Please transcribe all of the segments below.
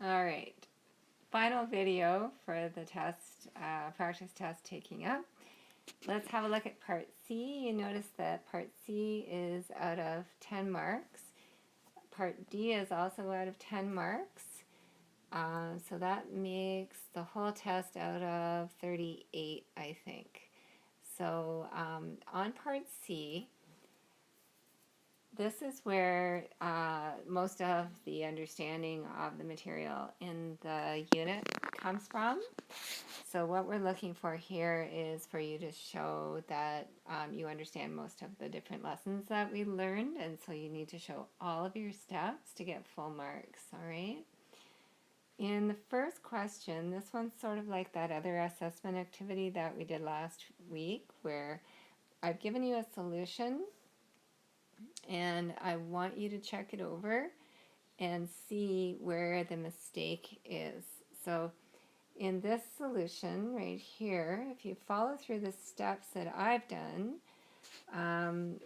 All right, final video for the test, practice test taking up. Let's have a look at part C. You notice that part C is out of 10 marks. Part D is also out of 10 marks. So that makes the whole test out of 38, I think. So on part C, this is where most of the understanding of the material in the unit comes from. So what we're looking for here is for you to show that you understand most of the different lessons that we learned, and so you need to show all of your steps to get full marks, all right? In the first question, this one's sort of like that other assessment activity that we did last week, where I've given you a solution and I want you to check it over and see where the mistake is. So in this solution right here, if you follow through the steps that I've done,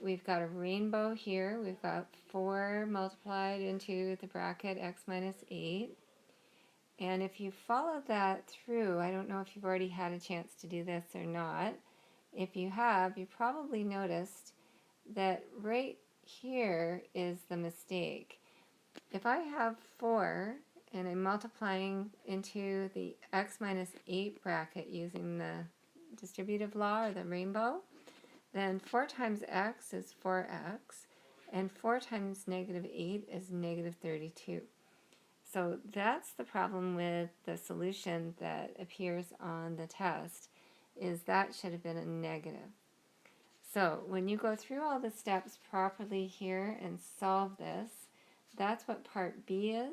we've got a rainbow here. We've got 4 multiplied into the bracket x minus 8. And if you follow that through, I don't know if you've already had a chance to do this or not. If you have, you probably noticed that right here is the mistake. If I have 4 and I'm multiplying into the x minus 8 bracket using the distributive law or the rainbow, then 4 times x is 4x, and 4 times negative 8 is negative 32. So that's the problem with the solution that appears on the test, is that should have been a negative. So when you go through all the steps properly here and solve this, that's what part B is.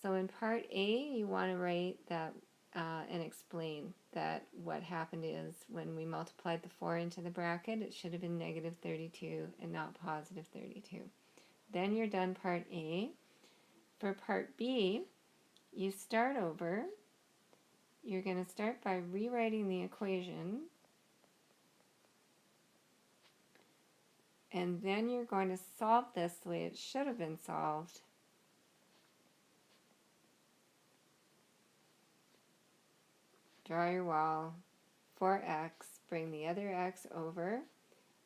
So in part A, you want to write that and explain that what happened is when we multiplied the 4 into the bracket, it should have been negative 32 and not positive 32. Then you're done part A. For part B, you start over. You're going to start by rewriting the equation, and then you're going to solve this the way it should have been solved. Draw your wall, 4x, bring the other x over.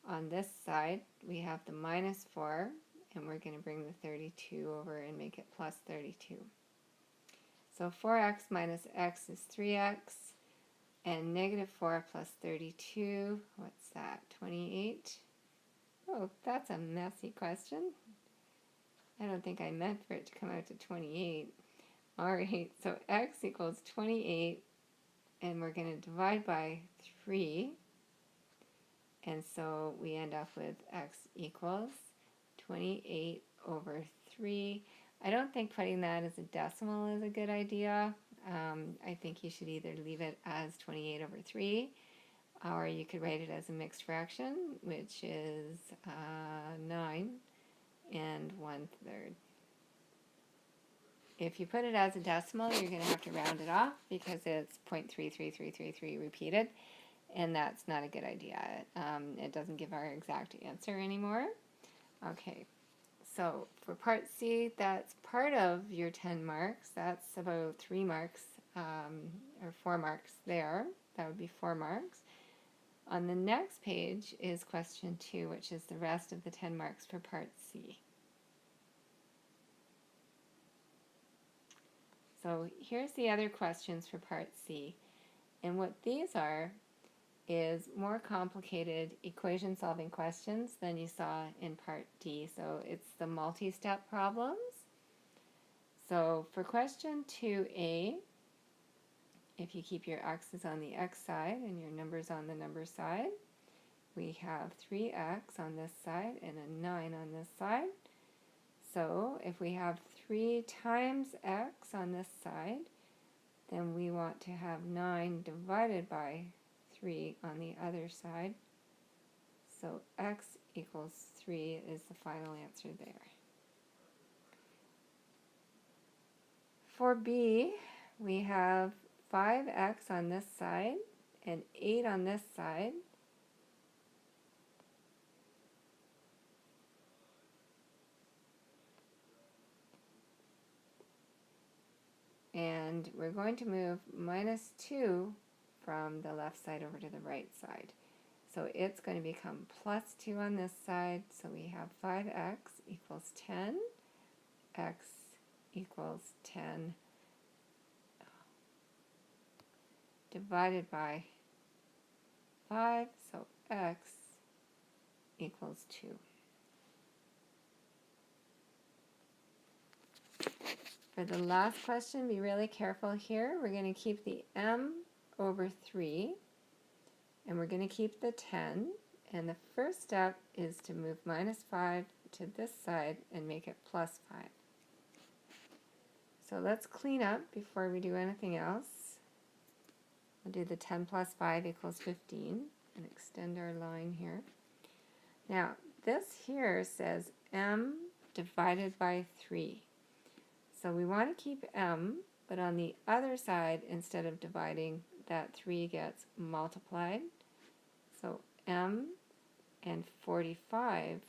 On this side, we have the minus 4, and we're going to bring the 32 over and make it plus 32. So 4x minus x is 3x, and negative 4 plus 32, what's that, 28? Oh, that's a messy question. I don't think I meant for it to come out to 28. All right, so x equals 28, and we're going to divide by 3, and so we end up with x equals 28 over 3. I don't think putting that as a decimal is a good idea. I think you should either leave it as 28 over 3, or you could write it as a mixed fraction, which is 9 and 1/3. If you put it as a decimal, you're going to have to round it off because it's 0.33333 repeated, and that's not a good idea. It doesn't give our exact answer anymore. Okay, so for part C, that's part of your 10 marks. That's about 3 marks, or 4 marks there. That would be 4 marks. On the next page is question 2, which is the rest of the 10 marks for part C. So here's the other questions for part C. And what these are is more complicated equation solving questions than you saw in part D. So it's the multi-step problems. So for question 2A, if you keep your x's on the x side and your numbers on the number side, we have 3x on this side and a 9 on this side. So if we have 3 times x on this side, then we want to have 9 divided by 3 on the other side. So x equals 3 is the final answer there. For B, we have 5x on this side and 8 on this side. and we're going to move minus 2 from the left side over to the right side. So it's going to become plus 2 on this side, so we have 5x equals 10, x equals 10 divided by 5, so x equals 2. For the last question, be really careful here. We're going to keep the m over 3, and we're going to keep the 10, and the first step is to move minus 5 to this side and make it plus 5. So let's clean up before we do anything else. We'll do the 10 plus 5 equals 15 and extend our line here. Now, this here says m divided by 3. So we want to keep m, but on the other side, instead of dividing, that 3 gets multiplied. So m and 45,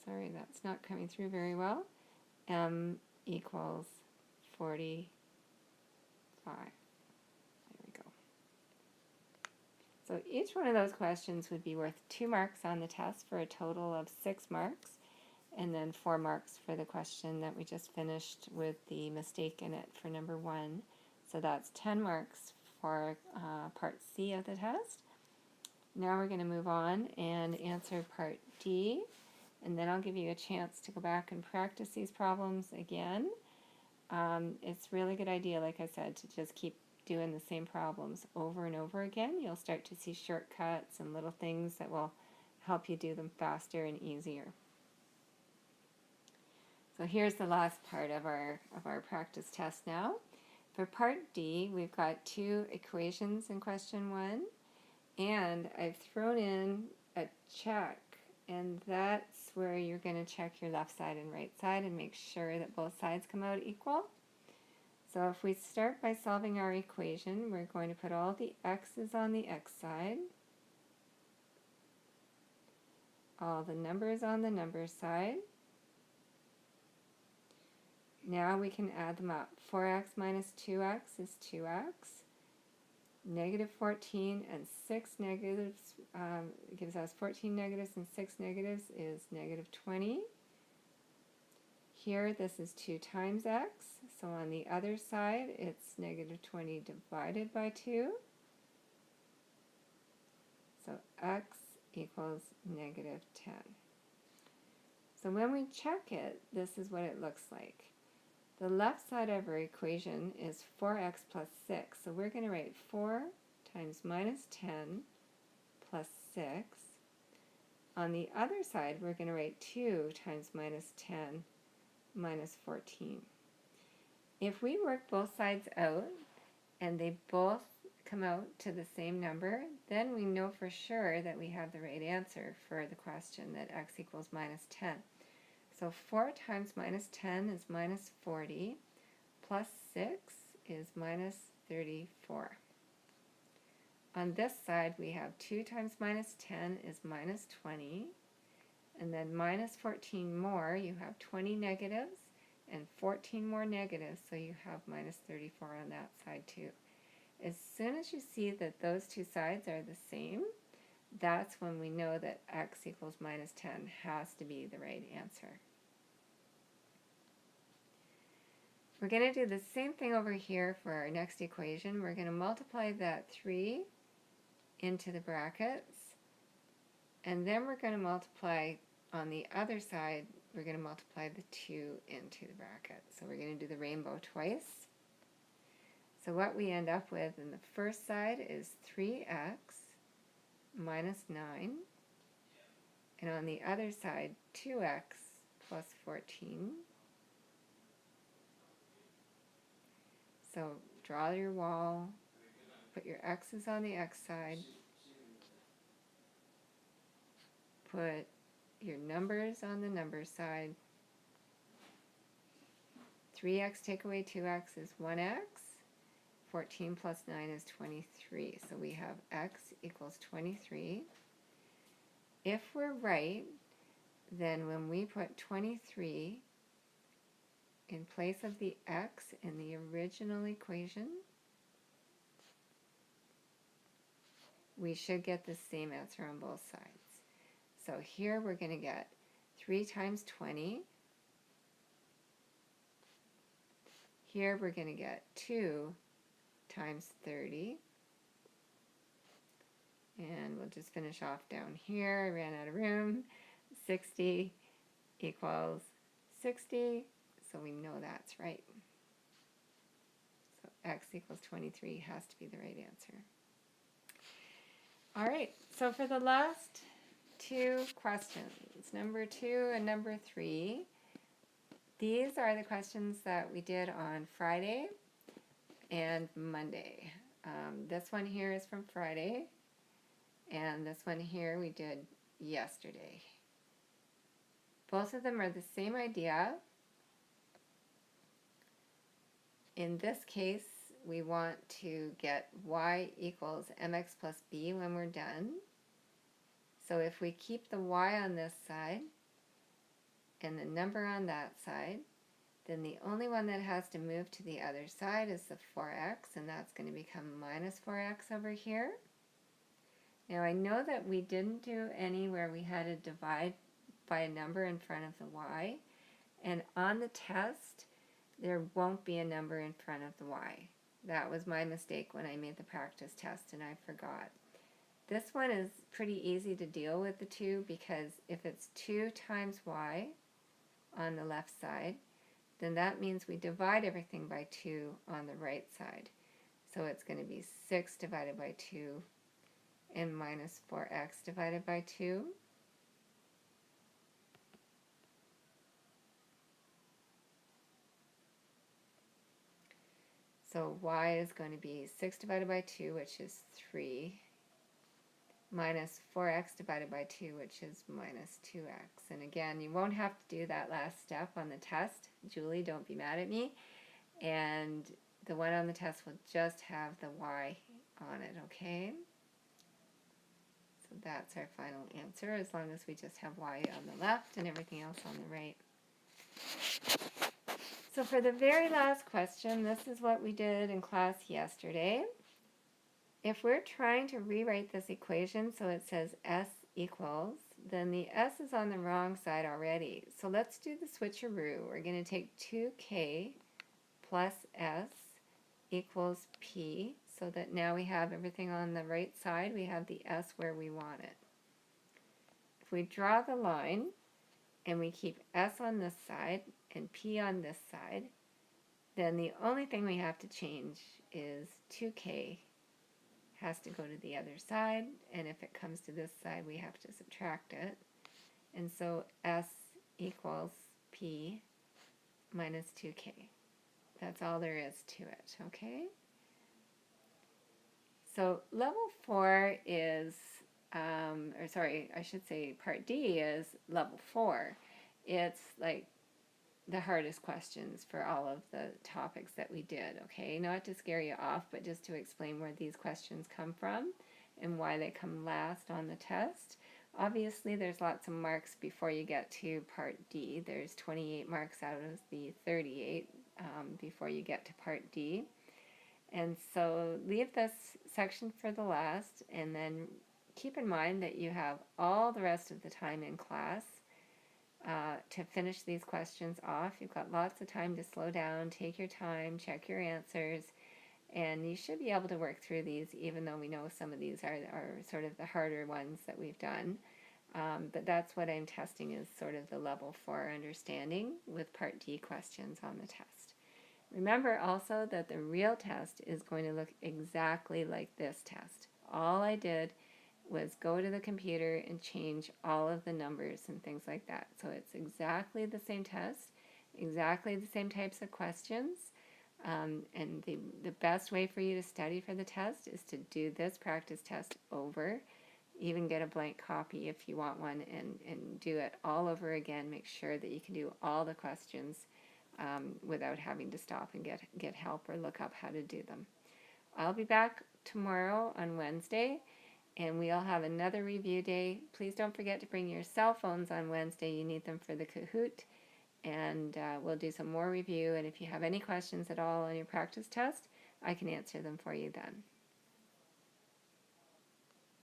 sorry, that's not coming through very well, m equals 45. There we go. So each one of those questions would be worth 2 marks on the test for a total of 6 marks, and then 4 marks for the question that we just finished with the mistake in it for number 1. So that's 10 marks for part C of the test. Now we're going to move on and answer part D, and then I'll give you a chance to go back and practice these problems again. It's a really good idea, like I said, to just keep doing the same problems over and over again. You'll start to see shortcuts and little things that will help you do them faster and easier. So here's the last part of our practice test now. For part D, we've got 2 equations in question 1, and I've thrown in a check, and that's where you're going to check your left side and right side and make sure that both sides come out equal. So if we start by solving our equation, we're going to put all the x's on the x side, all the numbers on the number side. Now we can add them up. 4x minus 2x is 2x. Negative 14 and 6 negatives gives us 14 negatives and 6 negatives is negative 20. Here this is 2 times x, so on the other side it's negative 20 divided by 2. So x equals negative 10. So when we check it, this is what it looks like. The left side of our equation is 4x plus 6, so we're going to write 4 times minus 10 plus 6. On the other side, we're going to write 2 times minus 10 minus 14. If we work both sides out and they both come out to the same number, then we know for sure that we have the right answer for the question, that x equals minus 10. So 4 times minus 10 is minus 40, plus 6 is minus 34. On this side, we have 2 times minus 10 is minus 20, and then minus 14 more, you have 20 negatives, and 14 more negatives, so you have minus 34 on that side too. As soon as you see that those two sides are the same, that's when we know that x equals minus 10 has to be the right answer. We're going to do the same thing over here for our next equation. We're going to multiply that 3 into the brackets, and then we're going to multiply on the other side, we're going to multiply the 2 into the bracket. So we're going to do the rainbow twice. So what we end up with in the first side is 3x minus 9, and on the other side 2x plus 14. So draw your wall, put your x's on the x side, put your numbers on the number side. 3x take away 2x is 1x. 14 plus 9 is 23. So we have x equals 23. If we're right, then when we put 23 in place of the x in the original equation, we should get the same answer on both sides. So here we're going to get 3 times 20. Here we're going to get 2 times 30. And we'll just finish off down here. I ran out of room. 60 equals 60. So we know that's right. So x equals 23 has to be the right answer. All right, so for the last 2 questions, number 2 and number 3, these are the questions that we did on Friday and Monday. This one here is from Friday, and this one here we did yesterday. Both of them are the same idea. In this case, we want to get y equals mx plus b when we're done. So if we keep the y on this side and the number on that side, then the only one that has to move to the other side is the 4x, and that's going to become minus 4x over here. Now I know that we didn't do any where we had to divide by a number in front of the y, and on the test there won't be a number in front of the y. That was my mistake when I made the practice test, and I forgot. This one is pretty easy to deal with the 2, because if it's 2 times y on the left side, then that means we divide everything by 2 on the right side. So it's going to be 6 divided by 2 and minus 4x divided by 2. So y is going to be 6 divided by 2, which is 3, minus 4x divided by 2, which is minus 2x. And again, you won't have to do that last step on the test. Julie, don't be mad at me. And the one on the test will just have the y on it, okay? So that's our final answer, as long as we just have y on the left and everything else on the right. So for the very last question, this is what we did in class yesterday. If we're trying to rewrite this equation so it says s equals, then the s is on the wrong side already. So let's do the switcheroo. We're going to take 2k plus s equals p, so that now we have everything on the right side. We have the s where we want it. If we draw the line and we keep s on this side and p on this side, then the only thing we have to change is 2k has to go to the other side, and if it comes to this side we have to subtract it. And so s equals p minus 2k. That's all there is to it, okay? So level 4 is, or sorry, I should say part D is level 4. It's like the hardest questions for all of the topics that we did, okay? Not to scare you off, but just to explain where these questions come from and why they come last on the test. Obviously, there's lots of marks before you get to part D. There's 28 marks out of the 38 before you get to part D. And so leave this section for the last, and then keep in mind that you have all the rest of the time in class to finish these questions off. You've got lots of time to slow down, take your time, check your answers, and you should be able to work through these, even though we know some of these are sort of the harder ones that we've done. But that's what I'm testing, is sort of the level 4 understanding with part D questions on the test. Remember also that the real test is going to look exactly like this test. All I did was go to the computer and change all of the numbers and things like that. So it's exactly the same test, exactly the same types of questions. And the best way for you to study for the test is to do this practice test over. Even get a blank copy if you want one, and do it all over again. Make sure that you can do all the questions without having to stop and get help or look up how to do them. I'll be back tomorrow on Wednesday, and we'll have another review day. Please don't forget to bring your cell phones on Wednesday. You need them for the Kahoot. and we'll do some more review. And if you have any questions at all on your practice test, I can answer them for you then.